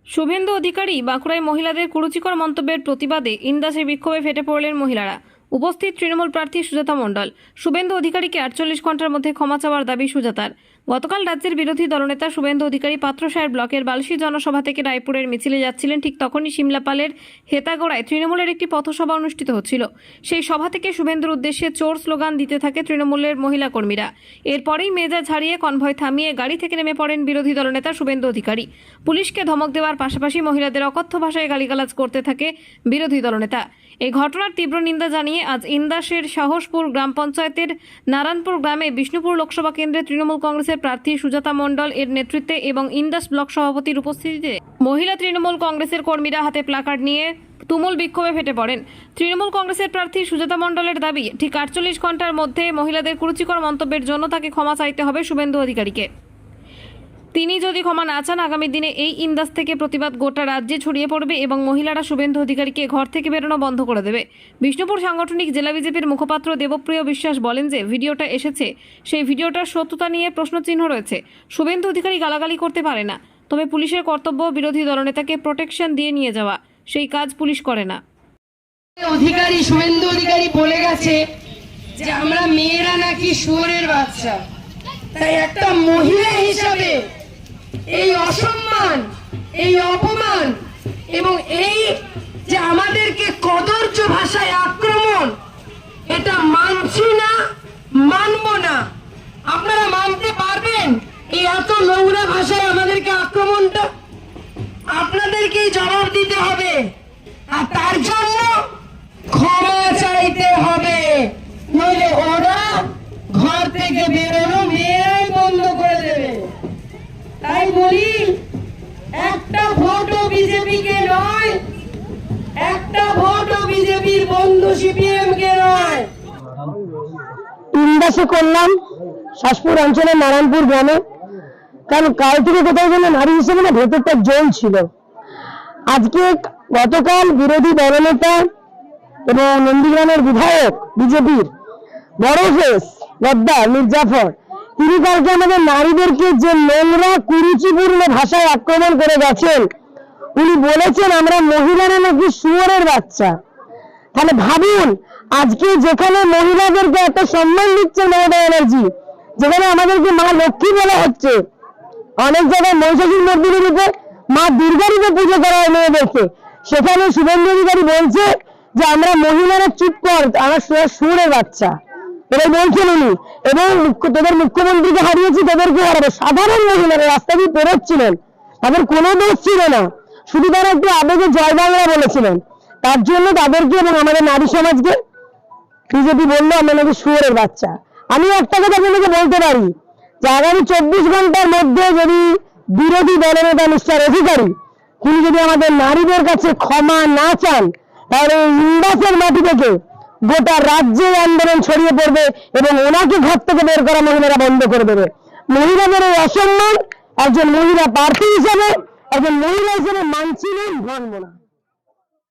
শুভেন্দু অধিকারী বাঁকুড়ায় মহিলাদের কুরুচিকর মন্তব্যের প্রতিবাদে ইন্দাসে বিক্ষোভে ফেটে পড়লেন মহিলারা। উপস্থিত তৃণমূল প্রার্থী সুজাতা মণ্ডল। শুভেন্দু অধিকারীকে 48 ঘন্টার মধ্যে ক্ষমা চাওয়ার দাবি সুজাতার। গতকাল রাজ্যের বিরোধী দলনেতা শুভেন্দু অধিকারী পাত্রসায়ের ব্লকের বালসি জনসভা থেকে রায়পুরের মিছিলে যাচ্ছিলেন। ঠিক তখনই সিমলাপালের হেতাগড়ায় তৃণমূলের একটি পথসভা অনুষ্ঠিত হচ্ছিল। সেই সভা থেকে শুভেন্দুর উদ্দেশ্যে চোর স্লোগান দিতে থাকে তৃণমূলের মহিলা কর্মীরা। এরপরেই মেজাজ হারিয়ে কনভয় থামিয়ে গাড়ি থেকে নেমে পড়েন বিরোধী দলনেতা শুভেন্দু অধিকারী। পুলিশকে ধমক দেওয়ার পাশাপাশি মহিলাদের অকথ্য ভাষায় গালিগালাজ করতে থাকে বিরোধী দলনেতা। এই ঘটনার তীব্র নিন্দা জানিয়ে আজ ইন্দাসের সাহসপুর গ্রাম পঞ্চায়েতের নারায়ণপুর গ্রামে বিষ্ণুপুর লোকসভা কেন্দ্রে তৃণমূল কংগ্রেসের প্রার্থী সুজাতা মণ্ডল এর নেতৃত্বে এবং ইন্দাস ব্লক সভাপতির উপস্থিতিতে মহিলা তৃণমূল কংগ্রেসের কর্মীরা হাতে প্ল্যাকার্ড নিয়ে তুমুল বিক্ষোভে ফেটে পড়েন। তৃণমূল কংগ্রেসের প্রার্থী সুজাতা মণ্ডলের দাবি, ঠিক 48 ঘন্টার মধ্যে মহিলাদের কুরুচিকর মন্তব্যের জন্য তাকে ক্ষমা চাইতে হবে শুভেন্দু অধিকারীকে। তিনি যদি ক্ষমা না চান, আগামী দিনে এই ইন্দাস থেকে প্রতিবাদ গোটা রাজ্যে ছড়িয়ে পড়বে এবং মহিলারা শুভেন্দু অধিকারীকে ঘর থেকে বেরোনো বন্ধ করে দেবে। বিষ্ণুপুর সাংগঠনিক জেলা বিজেপির মুখপাত্র দেবপ্রিয় বিশ্বাস বলেন যে ভিডিওটা এসেছে, সেই ভিডিওটার সত্যতা নিয়ে প্রশ্নচিহ্ন রয়েছে। শুভেন্দু অধিকারী গালাগালি করতে পারে না, তবে পুলিশের কর্তব্য বিরোধী দলনেতাকে প্রোটেকশন দিয়ে নিয়ে যাওয়া, সেই কাজ পুলিশ করে না। অধিকারী শুভেন্দু অধিকারী বলে গেছে যে আমরা মেয়েরা নাকি শুয়োরের বাচ্চা, তাই একটা মহিলা হিসাবে এই অসম্মান, এই অপমান এবং এই যে আমাদেরকে কদর্য ভাষায় আক্রমণ, এটা মানছি না, মানব না। আপনারা মানতে পারবেন এই এত নোংরা ভাষায় আমাদেরকে আক্রমণটা? আপনাদেরকেই জবাব দিতে হবে, আর তার জন্য ক্ষমা চাইতে হবে, নইলে ওরা ঘর থেকে বেরোনো মেয়েরাই বন্ধ করে দেবে। তাই বলি, একটা ভোটও বিজেপিকে নয়, একটা ভোটও বিজেপির বন্ধু সিপিএম কে নয়। ইন্দাসে করলাম শাসপুর অঞ্চলের নারায়ণপুর গ্রামে, কারণ কাল থেকে কোথাও যেন নারী হিসেবে না ভেতরটা জল ছিল। আজকে গতকাল বিরোধী দলনেতা এবং নন্দীগ্রামের বিধায়ক বিজেপির বড় ফেস গদ্দার মির্জাফর, তিনি কালকে আমাদের নারীদেরকে যে নোংরা কুরুচিপূর্ণ ভাষায় আক্রমণ করে গেছেন। উনি বলেছেন আমরা মহিলারা নাকি শুয়োরের বাচ্চা। তাহলে ভাবুন, আজকে যেখানে মহিলাদেরকে এত সম্মান দিচ্ছে মমতা ব্যানার্জি, যেখানে আমাদেরকে মা লক্ষ্মী বলা হচ্ছে, অনেক জায়গায় মহিষাসুর মন্দিরের রূপে মা দুর্গা রূপে পুজো করা হয় মেয়েদেরকে, সেখানে শুভেন্দু অধিকারী বলছে যে আমরা মহিলারা চুপ কর, আমরা শুয়োরের বাচ্চা। এটাই বলছেন উনি। এবং তোদের মুখ্যমন্ত্রীকে হারিয়েছি, তোদেরকে হারাবো। সাধারণ মহিলারা রাস্তা দিয়ে বেরোচ্ছিলেন, তাদের কোনো দোষ ছিল না, শুধু তারা একটু আবেগে জয় বাংলা বলেছিলেন। তার জন্য তাদেরকে এবং আমাদের নারী সমাজকে বিজেপি বললো আমরা নাকি শুয়োরের বাচ্চা। আমি একটা কথা আপনাকে বলতে পারি যে আগামী 24 ঘন্টার মধ্যে যদি বিরোধী দলনেতা মিস্টার অধিকারী তিনি যদি আমাদের নারীদের কাছে ক্ষমা না চান, তাহলে ইন্দাসের মাটি থেকে গোটা রাজ্যে আন্দোলন ছড়িয়ে পড়বে এবং ওনাকে ঘর থেকে বের করা মহিলারা বন্ধ করে দেবে। মহিলাদের এই অসম্মান একজন মহিলা প্রার্থী হিসেবে, একজন মহিলা হিসেবে মানছি না, মানব না।